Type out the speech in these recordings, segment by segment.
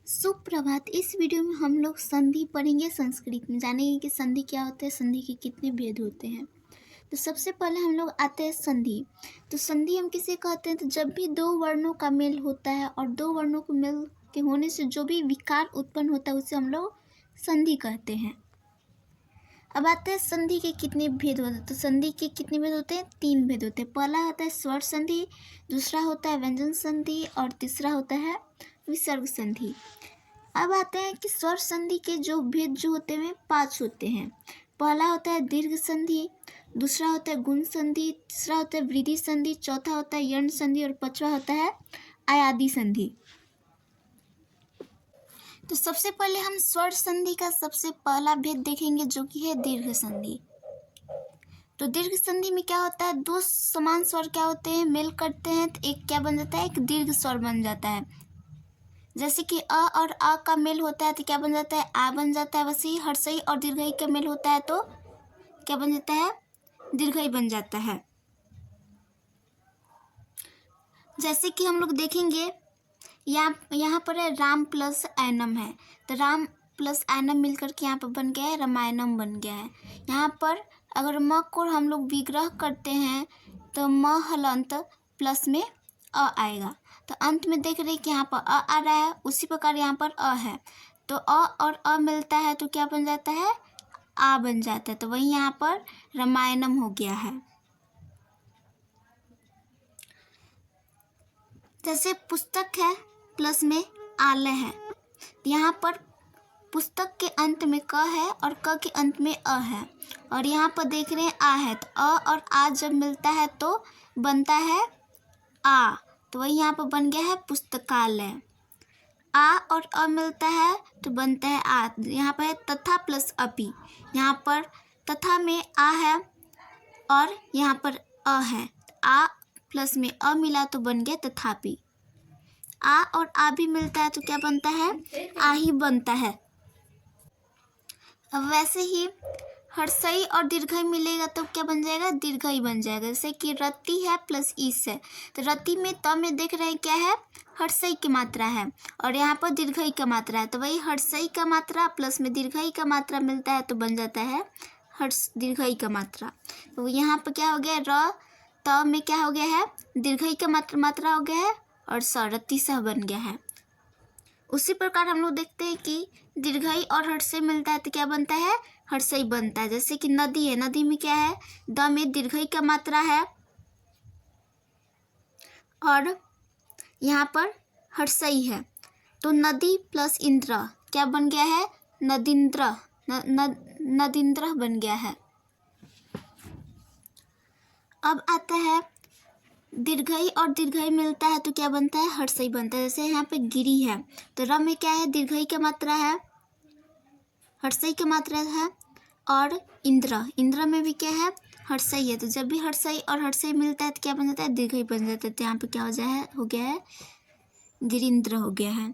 सुप्रभात। इस वीडियो में हम लोग संधि पढ़ेंगे। संस्कृत में जानेंगे कि संधि क्या होता है, संधि के कितने भेद होते हैं। तो सबसे पहले हम लोग आते हैं संधि। तो संधि हम किसे कहते हैं? तो जब भी दो वर्णों का मेल होता है और दो वर्णों को मेल के होने से जो भी विकार उत्पन्न होता है उसे हम लोग संधि कहते हैं। अब आते हैं संधि के कितने भेद होते हैं। तो संधि के कितने भेद होते हैं? 3 भेद होते हैं। पहला होता है स्वर संधि, दूसरा होता है व्यंजन संधि और तीसरा होता है विसर्ग संधि। अब आते हैं कि स्वर संधि के जो भेद जो होते हैं 5 होते हैं। पहला होता है दीर्घ संधि, दूसरा होता है गुण संधि, तीसरा होता है वृद्धि संधि, चौथा होता है यर्ण संधि और पांचवा होता है आयादी संधि। तो सबसे पहले हम स्वर संधि का सबसे पहला भेद देखेंगे जो कि है दीर्घ संधि। तो दीर्घ संधि में क्या होता है? दो समान स्वर क्या होते हैं, मेल करते हैं तो एक क्या बन जाता है? एक दीर्घ स्वर बन जाता है। जैसे कि अ और आ का मेल होता है तो क्या बन जाता है? आ बन जाता है। वैसे ही हर्षई और दीर्घई का मेल होता है तो क्या बन जाता है? दीर्घई बन जाता है। जैसे कि हम लोग देखेंगे यहाँ पर है राम प्लस ऐनम है, तो राम प्लस ऐनम मिलकर के यहाँ पर बन गया है रामायणम बन गया है। यहाँ पर अगर म को हम लोग विग्रह करते हैं तो म हलंत प्लस में अ आएगा। तो अंत में देख रहे हैं कि यहाँ पर अ आ रहा है, उसी प्रकार यहाँ पर अ है तो अ और अ मिलता है तो क्या बन जाता है? आ बन जाता है। तो वही यहाँ पर रामायणम हो गया है। जैसे पुस्तक है प्लस में आलय है, यहाँ पर पुस्तक के अंत में क है और क के अंत में अ है और यहाँ पर देख रहे हैं आ है तो अ और आ जब मिलता है तो बनता है आ, तो वही यहाँ पर बन गया है पुस्तकालय। आ और अ मिलता है तो बनता है आ। यहाँ पर है तथा प्लस अपि, यहाँ पर तथा में आ है और यहाँ पर अ है, आ प्लस में अ मिला तो बन गया तथापि। आ और आ भी मिलता है तो क्या बनता है? आ ही बनता है। अब वैसे ही हर्षई और दीर्घई मिलेगा तो क्या बन जाएगा? दीर्घई बन जाएगा। जैसे कि रति है प्लस ईस है तो रति में त में देख रहे हैं क्या है? हर्षई की मात्रा है और यहाँ पर दीर्घई का मात्रा है तो वही हर्षई का मात्रा प्लस में दीर्घई का मात्रा मिलता है तो बन जाता है हर्ष दीर्घई का मात्रा। तो यहाँ पर क्या हो गया? र त में क्या हो गया है? दीर्घई का मात्रा हो गया है और रति सह बन गया है। उसी प्रकार हम लोग देखते हैं कि दीर्घई और हर्षई मिलता है तो क्या बनता है? हर्षई बनता है। जैसे कि नदी है, नदी में क्या है? द में दीर्घई का मात्रा है और यहाँ पर हर्षई है तो नदी प्लस इंद्र क्या बन गया है? नदींद्र नदींद्र बन गया है। अब आता है दीर्घई और दीर्घई मिलता है तो क्या बनता है? हर्षई बनता है। जैसे यहाँ पे गिरी है तो र में क्या है? दीर्घई का मात्रा है, हर्षई का मात्रा है और इंद्र में भी क्या है? हर्षई है। तो जब भी हर्षई और हर्षई मिलता है तो क्या बन जाता है? दीर्घई बन जाता है। तो यहाँ पे क्या हो गया है? गिरिंद्र हो गया है।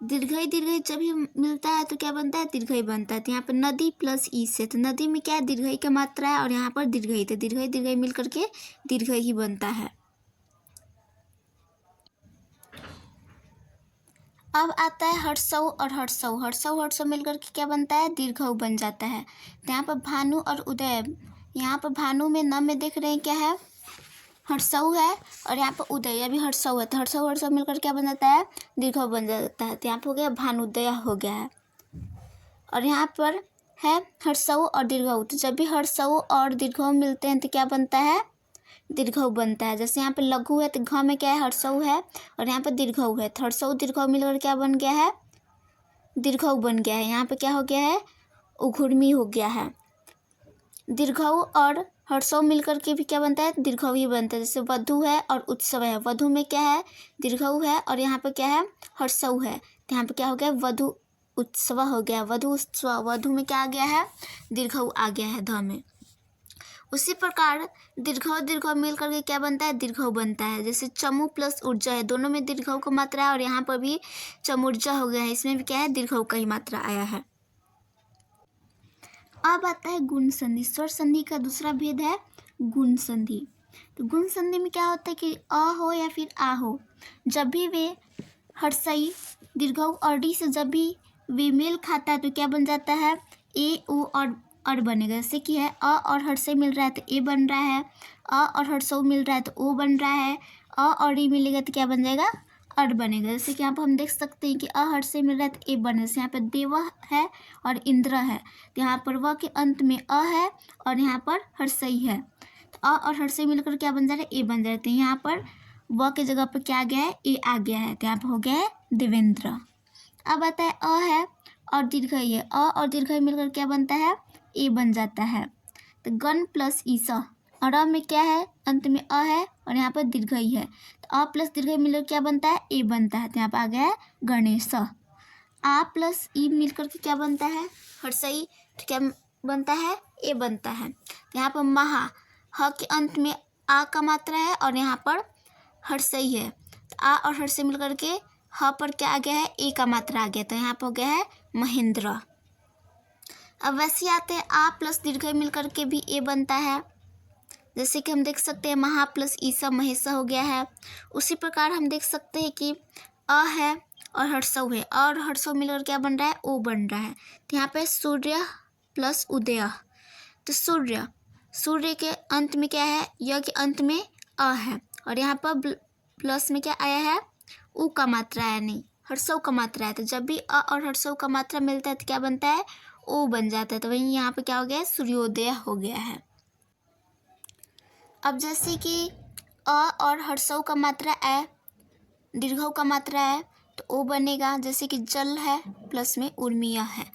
दीर्घई जब भी मिलता है तो क्या बनता है? दीर्घई बनता है। तो यहाँ पर नदी प्लस ई से तो नदी में क्या है? दीर्घई का मात्रा है और यहाँ पर दीर्घई, तो दीर्घई मिल करके दीर्घई ही बनता है। अब आता है हर्षऊ और हर्षऊ मिलकर के क्या बनता है? दीर्घऊ बन जाता है। तो यहाँ पर भानु और उदय, यहाँ पर भानु में न में देख रहे हैं क्या है? हर्षऊ है और यहाँ पर उदय यह भी हर्षऊ है तो हर्षऊ मिलकर क्या बन जाता है? दीर्घऊ बन जाता है। तो यहाँ पर हो गया भानुदय हो गया है। और यहाँ पर है हर्षऊ और दीर्घऊ, तो जब भी हर्षऊ और दीर्घऊ मिलते हैं तो क्या बनता है? दीर्घऊ बनता है। जैसे यहाँ पे लघु है तो घ में क्या है? हर्षऊ है और यहाँ पे दीर्घऊ है तो हर्षऊ दीर्घऊ मिलकर क्या बन गया है? दीर्घऊ बन गया है। यहाँ पे क्या हो गया है? उघुर्मी हो गया है। दीर्घऊ और हर्षऊ मिलकर के भी क्या बनता है? दीर्घऊ ही बनता है। जैसे वधु है और उत्सव है, वधु में क्या है? दीर्घऊ है और यहाँ पे क्या है? हर्षऊ है तो यहाँ पे क्या हो गया? वधु उत्सव हो गया। वधु उत्सव, वधु में क्या आ गया है? दीर्घऊ आ गया है ध में। उसी प्रकार दीर्घऊ मिल करके क्या बनता है? दीर्घऊ बनता है। जैसे चमु प्लस ऊर्जा है, दोनों में दीर्घऊ का मात्रा है और यहाँ पर भी चमुर्जा हो गया है, इसमें भी क्या है? दीर्घऊ का ही मात्रा आया है। अब आता है गुण संधि। स्वर संधि का दूसरा भेद है गुण संधि। तो गुण संधि में क्या होता है कि अ हो या फिर आ हो, जब भी वे हर्षई दीर्घऊ और डी से जब भी वे मेल खाता है तो क्या बन जाता है, ए ओ और अर बनेगा। जैसे कि है अ और हर्षई मिल रहा है तो ए बन रहा है, अ और हर्षऊ मिल रहा है तो ओ बन रहा है, अ और ई मिलेगा तो क्या बन जाएगा, अर बनेगा। जैसे कि यहाँ पर हम देख सकते हैं कि अ हर्षई मिल रहा है तो ए बन रहा है। यहाँ पर देव है और इंद्र है तो यहाँ पर व के अंत में अ है और यहाँ पर हर्षई है तो अ और हर्षई मिलकर क्या बन जा रहा है, ए बन जाते हैं। यहाँ पर व के जगह पर क्या आ गया है, ए आ गया है तो यहाँ पर हो गया है देवेंद्र। अब आता है अ है और दीर्घई है, अ और दीर्घई मिलकर क्या बनता है, ए बन जाता है। तो गण प्लस ईसा और अ में क्या है, अंत में अ है और यहाँ पर दीर्घई है तो अ प्लस दीर्घई मिलकर क्या बनता है, ए बनता है तो यहाँ पर आ गया है गणेश। आ प्लस ई मिलकर के क्या बनता है, हर्षई तो क्या बनता है, ए बनता है। तो यहाँ पर महा, ह के अंत में आ का मात्रा है और यहाँ पर हर्षई है तो आ और हर्षई मिलकर के ह पर क्या आ गया है, ए का मात्रा आ गया तो यहाँ पर हो गया है महेंद्र। अब वैसे आते हैं आ प्लस दीर्घई मिलकर के भी ए बनता है। जैसे कि हम देख सकते हैं महा प्लस ईसा महेशा हो गया है। उसी प्रकार हम देख सकते हैं कि अ है और हर्षऊ है और हर्षऊ मिलकर क्या बन रहा है, ओ बन रहा है तो यहाँ पे सूर्य प्लस उदय। तो सूर्य के अंत में क्या है, य के अंत में अ है और यहाँ पर प्लस में क्या आया है, उ का मात्रा आया नहीं, हर्षऊ का मात्रा है। तो जब भी अ और हर्षऊ का मात्रा मिलता है तो क्या बनता है, ओ बन जाता है। तो वहीं यहाँ पे क्या हो गया है, सूर्योदय हो गया है। अब जैसे कि अ और हर्षऊ का मात्रा ए, दीर्घऊ का मात्रा है तो ओ बनेगा। जैसे कि जल है प्लस में उर्मिया है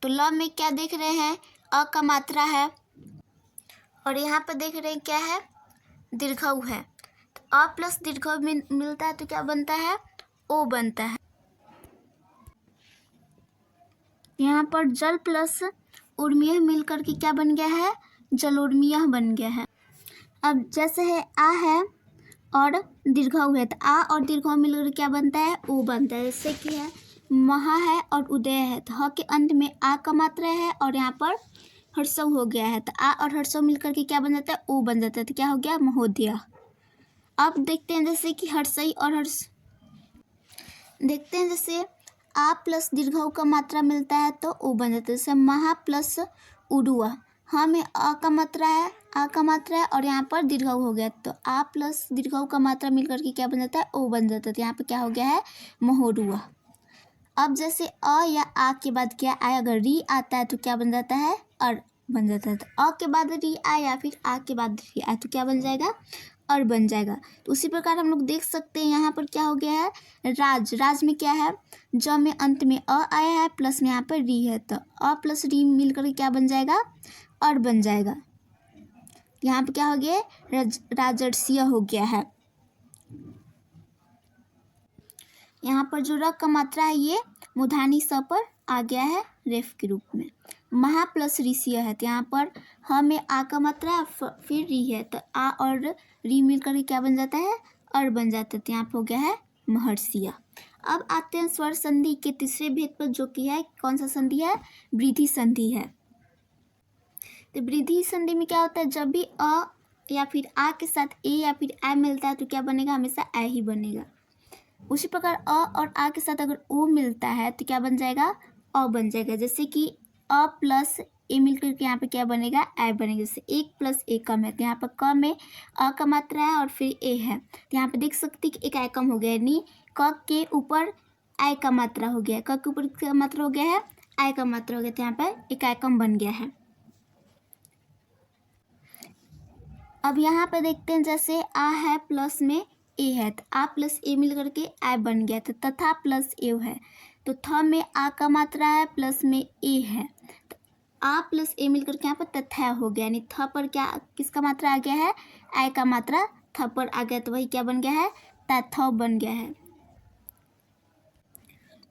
तो ल में क्या देख रहे हैं, अ का मात्रा है और यहाँ पर देख रहे हैं क्या है, दीर्घऊ है तो अ प्लस दीर्घऊ मिलता है तो क्या बनता है, ओ बनता है। यहाँ पर जल प्लस उर्मिया मिलकर के क्या बन गया है, जल उर्मिया बन गया है। अब जैसे है आ है और दीर्घऊ है तो आ और दीर्घऊ मिलकर क्या बनता है, ओ बनता है। जैसे कि है महा है और उदय है तो ह के अंत में आ का मात्रा है और यहाँ पर हर्षऊ हो गया है तो आ और हर्षऊ मिलकर के क्या बन जाता है, ओ बन जाता है तो क्या हो गया, महोदय। अब देखते हैं जैसे कि हर्षई और देखते हैं जैसे आ प्लस दीर्घऊ का मात्रा मिलता है तो ओ बन जाता है। जैसे महा प्लस उड़ुआ, हाँ में आ का मात्रा है, आ का मात्रा है और यहाँ पर दीर्घऊ हो गया तो आ प्लस दीर्घऊ का मात्रा मिलकर के क्या बन जाता है, ओ बन जाता है तो यहाँ पे क्या हो गया है, महोरुआ। अब जैसे अ या आ के बाद क्या आया, अगर री आता है तो क्या बन जाता है, अर बन जाता है। तो अ के बाद री आए या फिर आ के बाद री आए तो क्या बन जाएगा, अर बन जाएगा। तो उसी प्रकार हम लोग देख सकते हैं यहाँ पर क्या हो गया है, राज में क्या है, ज में अंत में अ आया है प्लस में यहाँ पर री है तो अ प्लस री मिलकर के क्या बन जाएगा, अर बन जाएगा। यहाँ पे क्या हो गया, राजर्षीय हो गया है। यहाँ पर जो र का मात्रा है ये मूर्धनी स पर आ गया है रेफ के रूप में। महा प्लस ऋषिय है तो यहाँ पर ह में आ का मात्रा है फिर री है तो आ और री मिलकर के क्या बन जाता है, अर बन जाता है तो यहाँ पर हो गया है महर्षिया। अब आते हैं स्वर संधि के तीसरे भेद पर जो कि है कौन सा संधि है, वृद्धि संधि है। तो वृद्धि संधि में क्या होता है, जब भी अ या फिर आ के साथ ए या फिर ए मिलता है तो क्या बनेगा, हमेशा ए ही बनेगा। उसी प्रकार अ और आ के साथ अगर ओ मिलता है तो क्या बन जाएगा, अ बन जाएगा। जैसे कि अ प्लस ए मिलकर के यहाँ पे क्या बनेगा, ए बनेगा। जैसे एक प्लस ए कम है तो यहाँ पर क में अ का मात्रा है और फिर ए है तो यहाँ पे देख सकते कि एक ए कम हो गया, यानी क के ऊपर ए का मात्रा हो गया, क के ऊपर का मात्रा हो गया है, ए का मात्रा हो गया तो यहाँ पर एक ए कम बन गया है। अब यहाँ पे देखते हैं जैसे आ है प्लस में ए है तो आ प्लस ए मिल करके ए बन गया तो तथा प्लस ए है तो थ में आ का मात्रा है प्लस में ए है तो आ प्लस ए मिल करके यहाँ पर तथा हो गया, यानी थ पर क्या किसका मात्रा आ गया है, ए का मात्रा थ पर आ गया तो वही क्या बन गया है, तथ बन गया है।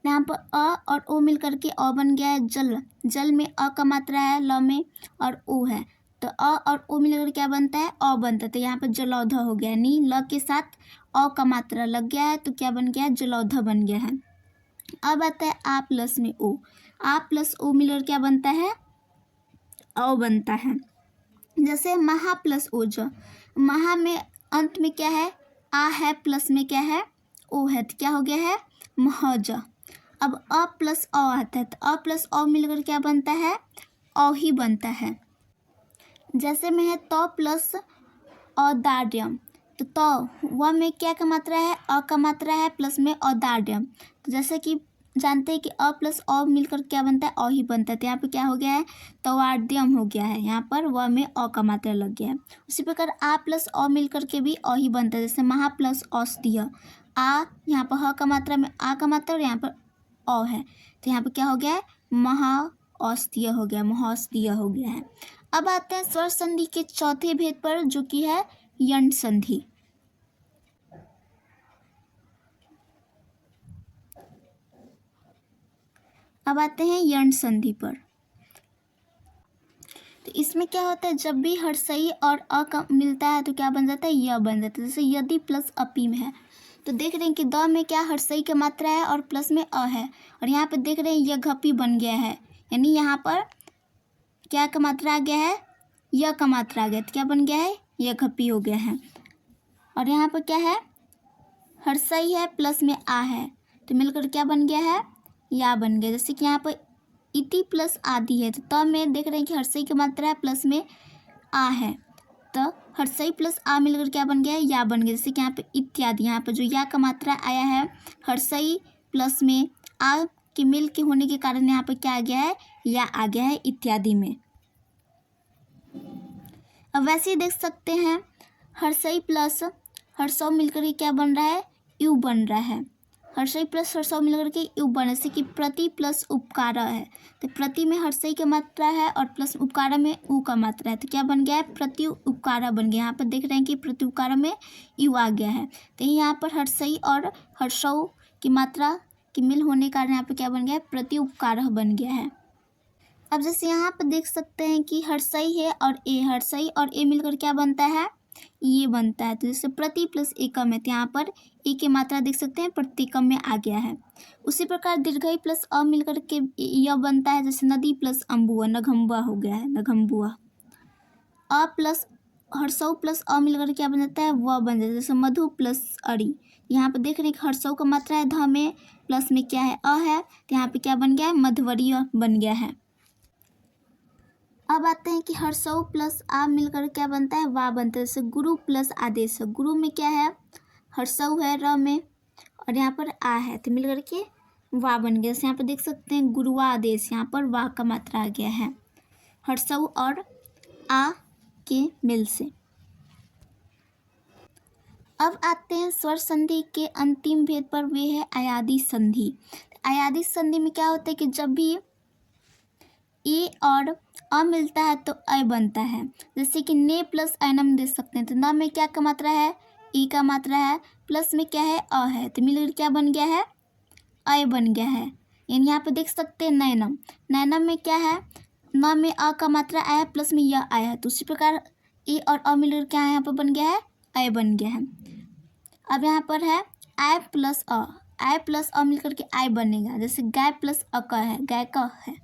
यहाँ पर अ और ओ मिल करके अ बन गया है जल में अ का मात्रा है, ल में और ओ है तो अ और ओ मिलकर क्या बनता है, अ बनता है तो यहाँ पर जलौध हो गया, यानी ल के साथ अ का मात्रा लग गया है तो क्या बन गया है, जलौध बन गया है। अब आता है आ प्लस में ओ, आ प्लस ओ मिलकर क्या बनता है, अ बनता है। जैसे महा प्लस ओज, महा में अंत में क्या है, आ है प्लस में क्या है, ओ है तो क्या हो गया है, महज। अब अ प्लस औ आता है, तो अ प्लस औ मिलकर क्या बनता है, औ ही बनता है। जैसे में है तो प्लस औदार्यम, तो वह में क्या का मात्रा है, अ का मात्रा है, प्लस में औदार्यम। तो जैसे कि जानते हैं कि अ प्लस औ मिलकर क्या बनता है, औ ही बनता है। तो यहाँ पे क्या हो गया है, तवार्ध्यम हो गया है, यहाँ पर व में अ का मात्रा लग गया है। उसी प्रकार आ प्लस औ मिलकर के भी अ ही बनता है, जैसे महा प्लस औषधीय। आ यहाँ पर ह का मात्रा में आ का मात्रा और यहाँ पर औ है, तो यहाँ पर क्या हो गया है, महा औषधीय हो गया, महौषधीय हो गया है। अब आते हैं स्वर संधि के चौथे भेद पर, जो कि है यंड संधि। अब आते हैं यंड संधि पर। तो इसमें क्या होता है, जब भी हर्षई और अ का मिलता है तो क्या बन जाता है, य बन जाता है। जैसे यदि प्लस अपी में है, तो देख रहे हैं कि द में क्या हर्षई की मात्रा है और प्लस में अ है, और यहाँ पे देख रहे हैं यघपी बन गया है, यानी यहाँ पर क्या का मात्रा आ गया है, य का मात्रा आ गया, तो क्या बन गया है, यघपी हो गया है। और यहाँ पर क्या है, हर्षई है प्लस में आ है, तो मिलकर क्या बन गया है, या बन गया। जैसे कि यहाँ पर इति प्लस आदि है, तो त में देख रहे हैं कि हर्षई की मात्रा है प्लस में आ है, तो हर्षई प्लस आ मिलकर क्या बन गया है, या बन गया। जैसे कि यहाँ पे इत्यादि, यहाँ पर जो या का मात्रा आया है, हर्षई प्लस में आ के मिल के होने के कारण यहाँ पर क्या आ गया है, या आ गया है इत्यादि में। अब वैसे ही देख सकते हैं, हर्षई प्लस हर्षौ मिलकर के क्या बन रहा है, यू बन रहा है। हर्षई प्लस हर्षौ मिलकर के यू बन, जैसे कि प्रति प्लस उपकार है, तो प्रति में हर्षई की मात्रा है और प्लस उपकार में उ का मात्रा है, तो क्या बन गया है, प्रति उपकार बन गया। यहाँ पर देख रहे हैं कि प्रति उपकार में यू आ गया है, तो यहाँ पर हर्षई और हर्षौ की मात्रा के मिल होने के कारण यहाँ पर क्या बन गया है, प्रति उपकार बन गया है। अब जैसे यहाँ पर देख सकते हैं कि हर्षई है और ए, हर्षई और ए मिलकर क्या बनता है, ये बनता है। तो जैसे प्रति प्लस एकम है, तो यहाँ पर ए की मात्रा देख सकते हैं प्रतिकम में आ गया है। उसी प्रकार दीर्घई प्लस अ मिलकर के यह बनता है, जैसे नदी प्लस अम्बुआ, नघम्बुआ हो गया है, नघम्बुआ। अ प्लस हर्षौ प्लस अ मिलकर क्या बन जाता है, वह बन जाता है। जैसे मधु प्लस अरि, यहाँ पर देख रहे हैं कि हर्षौ का मात्रा है ध में, प्लस में क्या है, अ है, तो यहाँ पे क्या बन गया है, मधुवरीय बन गया है। अब आते हैं कि हर्षौ प्लस आ मिलकर क्या बनता है, वा बनता है। जैसे गुरु प्लस आदेश, गुरु में क्या है, हर्षौ है र में, और यहाँ पर आ है, तो मिलकर के वा बन गया। जैसे यहाँ पर देख सकते हैं गुरुआ आदेश, यहाँ पर वा का मात्रा आ गया है हर्षौ और आ के मिल से। अब आते हैं स्वर संधि के अंतिम भेद पर, वे है अयादि संधि। अयादि संधि में क्या होता है कि जब भी ए और अ मिलता है तो अ बनता है। जैसे कि ने प्लस ऐनम दे सकते हैं, तो न में क्या का मात्रा है, ई का मात्रा है, प्लस में क्या है, अ है, तो मिलकर क्या बन गया है, अ बन गया है। यानी यहाँ पे देख सकते हैं नैनम, नैनम में क्या है, न में अ का मात्रा आया प्लस में यह आया है, तो उसी प्रकार ए और अ मिलकर क्या है, यहाँ पर बन गया है, अ बन गया है। अब यहाँ पर है आई प्लस अ, आई प्लस अ मिलकर के आई बनेगा। जैसे गाय प्लस अ का है, गाय का है,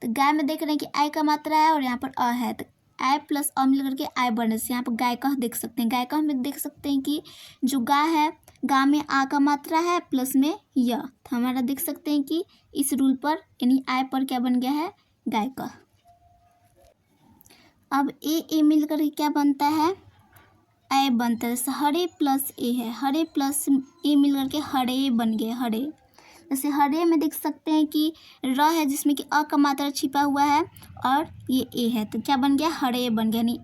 तो गाय में देख रहे हैं कि आई का मात्रा है और यहाँ पर अ है, तो आई प्लस अ मिलकर के आई बने से यहाँ पर गाय का देख सकते हैं। गाय का में देख सकते हैं कि जो गाय है, गाय में आ का मात्रा है प्लस में य, तो हमारा देख सकते हैं कि इस रूल पर यानी आई पर क्या बन गया है, गाय का। अब ए मिलकर के क्या बनता है, ए बनता है। जैसे हरे प्लस ए है, हरे प्लस ए मिलकर के हरे बन गए, हरे। जैसे हरे में देख सकते हैं कि र है जिसमें कि अ का मात्रा छिपा हुआ है और ये ए है, तो क्या बन गया, हरे बन गया। यानी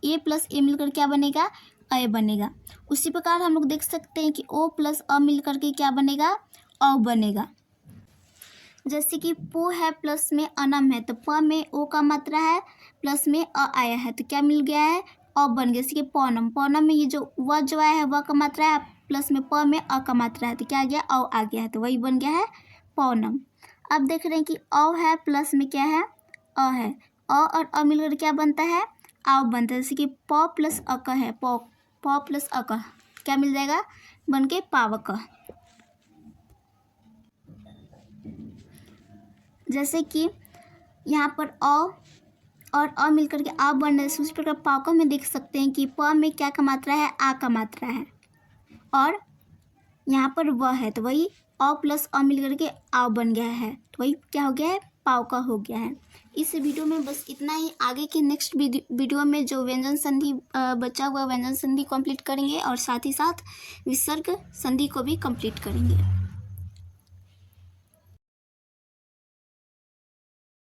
ए प्लस ए मिलकर क्या बनेगा, अ बनेगा। उसी प्रकार हम लोग देख सकते हैं कि ओ प्लस अ मिलकर के क्या बनेगा, औ बनेगा। जैसे कि पो है प्लस में अनम है, तो प में ओ का मात्रा है प्लस में अ आया है, तो क्या मिल गया है, अ बन गया। जैसे कि पौनम, पौनम में ये जो व जो आया है वह का मात्रा है प्लस में प में अ का मात्रा है, तो क्या आ गया, औ आ गया है, तो वही बन गया है पौनम। अब देख रहे हैं कि औ है प्लस में क्या है, अ है, अ और अ मिलकर क्या बनता है, आव बनता है। जैसे कि प प्लस अक है, प प्लस अक क्या मिल जाएगा, बन के पावक। जैसे कि यहाँ पर अ और अ मिलकर के आ बन रहे, उसी प्रकार पावकों में देख सकते हैं कि प में क्या का मात्रा है, आ का मात्रा है, और यहाँ पर व है, तो वही औ प्लस अ मिल करके आव बन गया है, तो वही क्या हो गया है, पाव का हो गया है। इस वीडियो में बस इतना ही। आगे के नेक्स्ट वीडियो में जो व्यंजन संधि बचा हुआ व्यंजन संधि कंप्लीट करेंगे और साथ ही साथ विसर्ग संधि को भी कंप्लीट करेंगे।